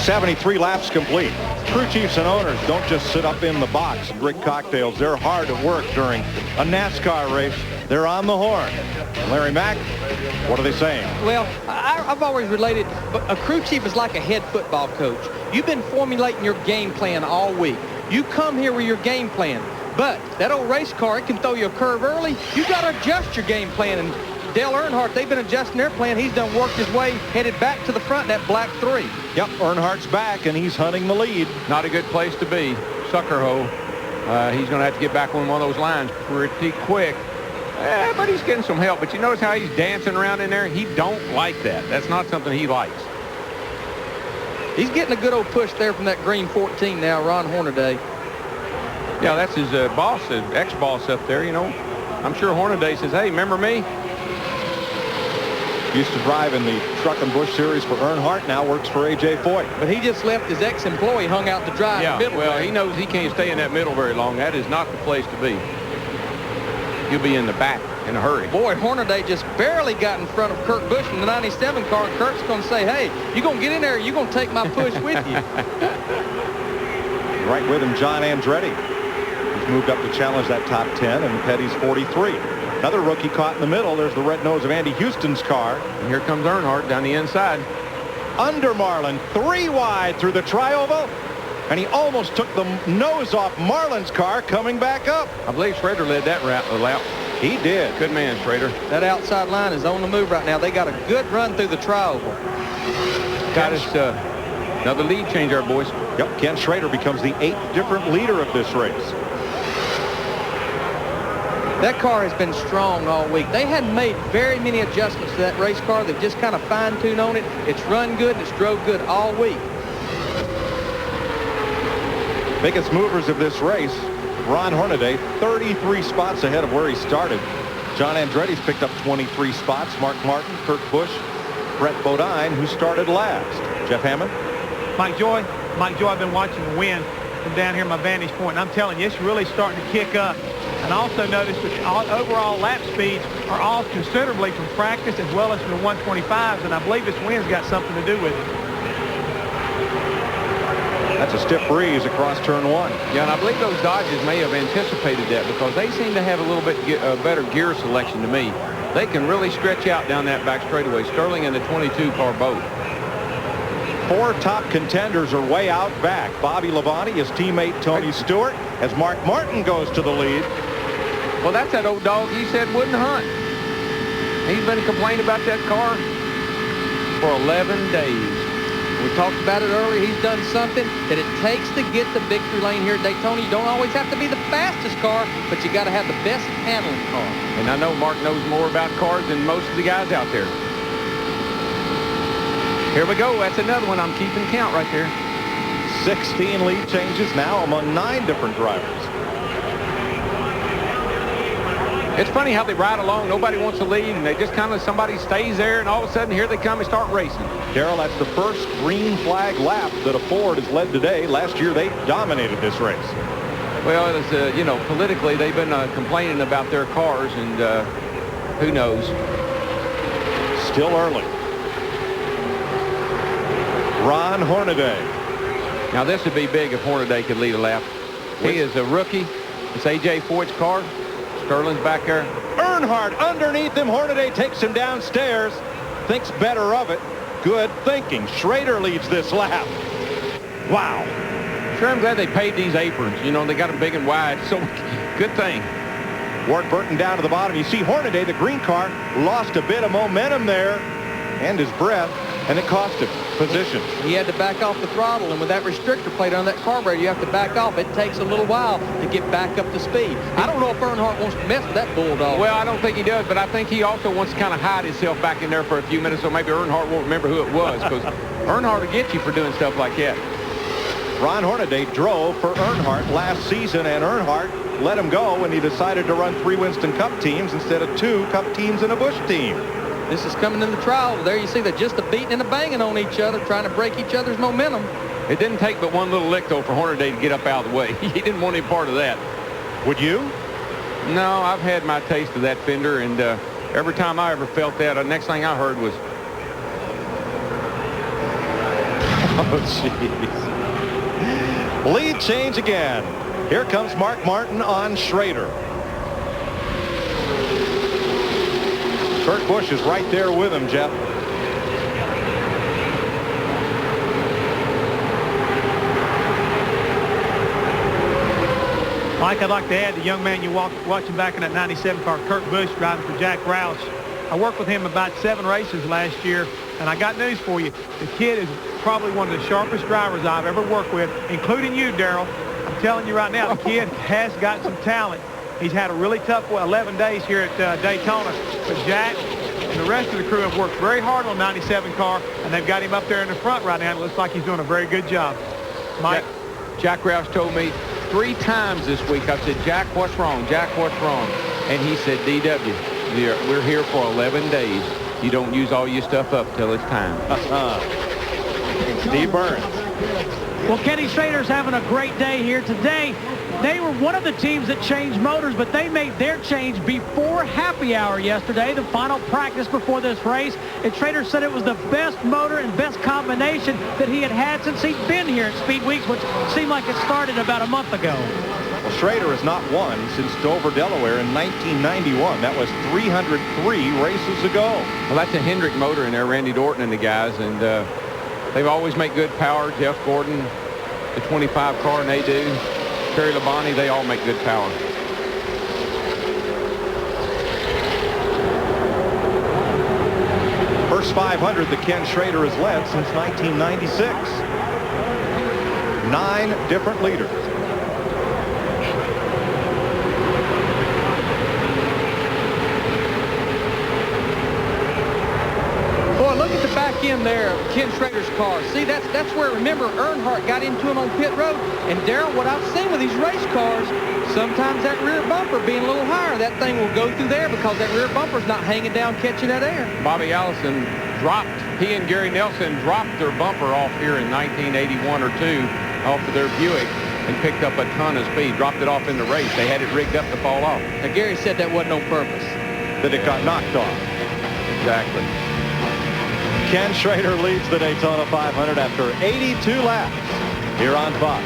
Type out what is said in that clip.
73 laps complete. Crew chiefs and owners don't just sit up in the box and drink cocktails. They're hard at work during a NASCAR race. They're on the horn. Larry Mack, what are they saying? Well, I've always related, but a crew chief is like a head football coach. You've been formulating your game plan all week. You come here with your game plan, but that old race car, it can throw you a curve early. You got to adjust your game plan. And Dale Earnhardt, they've been adjusting their plan. He's done worked his way, headed back to the front, that black 3. Yep, Earnhardt's back, and he's hunting the lead. Not a good place to be. Sucker hole. He's going to have to get back on one of those lines pretty quick. But he's getting some help. But you notice how he's dancing around in there? He don't like that. That's not something he likes. He's getting a good old push there from that green 14 now, Ron Hornaday. Yeah, that's his boss, ex-boss up there, you know. I'm sure Hornaday says, hey, remember me? Used to drive in the Truck and Bush Series for Earnhardt, now works for A.J. Foyt. But he just left his ex-employee hung out to dry in the middle. Well, he knows he can't stay in that middle very long. That is not the place to be. He'll be in the back in a hurry. Boy, Hornaday just barely got in front of Kurt Busch in the 97 car, and Kurt's going to say, hey, you're going to get in there, you're going to take my push with you. Right with him, John Andretti. He's moved up to challenge that top 10, and Petty's 43. Another rookie caught in the middle. There's the red nose of Andy Houston's car. And here comes Earnhardt down the inside. Under Marlin, 3 wide through the tri-oval. And he almost took the nose off Marlin's car coming back up. I believe Schrader led that lap. He did. Good man, Schrader. That outside line is on the move right now. They got a good run through the tri-oval. Got us another lead change, our boys. Yep, Ken Schrader becomes the 8th different leader of this race. That car has been strong all week. They hadn't made very many adjustments to that race car. They've just kind of fine-tuned on it. It's run good and it's drove good all week. Biggest movers of this race, Ron Hornaday, 33 spots ahead of where he started. John Andretti's picked up 23 spots. Mark Martin, Kurt Busch, Brett Bodine, who started last. Jeff Hammond. Mike Joy, I've been watching the win from down here at my vantage point, and I'm telling you, it's really starting to kick up. And also notice that overall lap speeds are off considerably from practice as well as from the 125s, and I believe this win's got something to do with it. That's a stiff breeze across turn 1. Yeah, and I believe those Dodges may have anticipated that because they seem to have a little bit better gear selection to me. They can really stretch out down that back straightaway. Sterling and the 22 car both. 4 top contenders are way out back. Bobby Labonte, his teammate Tony Stewart, as Mark Martin goes to the lead. Well, that's that old dog he said wouldn't hunt. He's been complaining about that car for 11 days. We talked about it earlier. He's done something that it takes to get the victory lane here at Daytona. You don't always have to be the fastest car, but you got to have the best handling car. And I know Mark knows more about cars than most of the guys out there. Here we go. That's another one. I'm keeping count right there. 16 lead changes now among 9 different drivers. It's funny how they ride along. Nobody wants to lead, and they just kind of, somebody stays there, and all of a sudden here they come and start racing. Darrell, that's the first green flag lap that a Ford has led today. Last year they dominated this race. Well, it's, you know, politically they've been complaining about their cars, and who knows. Still early. Ron Hornaday. Now this would be big if Hornaday could lead a lap. He is a rookie. It's A.J. Foyt's car. Sterling's back there. Earnhardt underneath him. Hornaday takes him downstairs. Thinks better of it. Good thinking. Schrader leads this lap. Wow. Sure, I'm glad they paid these aprons. You know, they got them big and wide. So good thing. Ward Burton down to the bottom. You see Hornaday, the green car, lost a bit of momentum there and his breath, and it cost him position. He had to back off the throttle, and with that restrictor plate on that carburetor, you have to back off. It takes a little while to get back up to speed. I don't know if Earnhardt wants to mess with that bulldog. Well, I don't think he does, but I think he also wants to kind of hide himself back in there for a few minutes, so maybe Earnhardt won't remember who it was, because Earnhardt will get you for doing stuff like that. Ron Hornaday drove for Earnhardt last season, and Earnhardt let him go when he decided to run 3 Winston Cup teams instead of 2 Cup teams and a Busch team. This is coming in the trial. There you see they're just a beating and a banging on each other, trying to break each other's momentum. It didn't take but one little lick, though, for Hornaday to get up out of the way. He didn't want any part of that. Would you? No, I've had my taste of that fender, and every time I ever felt that, the next thing I heard was... Oh, jeez. Lead change again. Here comes Mark Martin on Schrader. Kurt Busch is right there with him, Jeff. Mike, I'd like to add the young man you're watching back in that 97 car, Kurt Busch, driving for Jack Roush. I worked with him about 7 races last year, and I got news for you. The kid is probably one of the sharpest drivers I've ever worked with, including you, Darrell. I'm telling you right now, the kid has got some talent. He's had a really tough 11 days here at Daytona, but Jack and the rest of the crew have worked very hard on 97 car, and they've got him up there in the front right now. It looks like he's doing a very good job. Mike? Jack Roush told me 3 times this week, I said, Jack, what's wrong? Jack, what's wrong? And he said, DW, we're here for 11 days. You don't use all your stuff up till it's time. Steve Burns. Well, Kenny Schrader's having a great day here today. They were one of the teams that changed motors, but they made their change before happy hour yesterday, the final practice before this race. And Schrader said it was the best motor and best combination that he had since he'd been here at Speed Weeks, which seemed like it started about a month ago. Well, Schrader has not won since Dover, Delaware in 1991. That was 303 races ago. Well, that's a Hendrick motor in there, Randy Dorton and the guys, and they've always made good power. Jeff Gordon, the 25 car, and they do. Terry Labonte, they all make good power. First 500 that Ken Schrader has led since 1996. 9 different leaders. Boy, look at the back end there of Ken Schrader's car. See, that's where, remember, Earnhardt got into him on pit road. And, Darrell, what I've seen with these race cars, sometimes that rear bumper being a little higher, that thing will go through there because that rear bumper's not hanging down, catching that air. Bobby Allison he and Gary Nelson dropped their bumper off here in 1981 or 2 off of their Buick and picked up a ton of speed, dropped it off in the race. They had it rigged up to fall off. Now, Gary said that wasn't on purpose. That it got knocked off. Exactly. Ken Schrader leads the Daytona 500 after 82 laps here on Fox.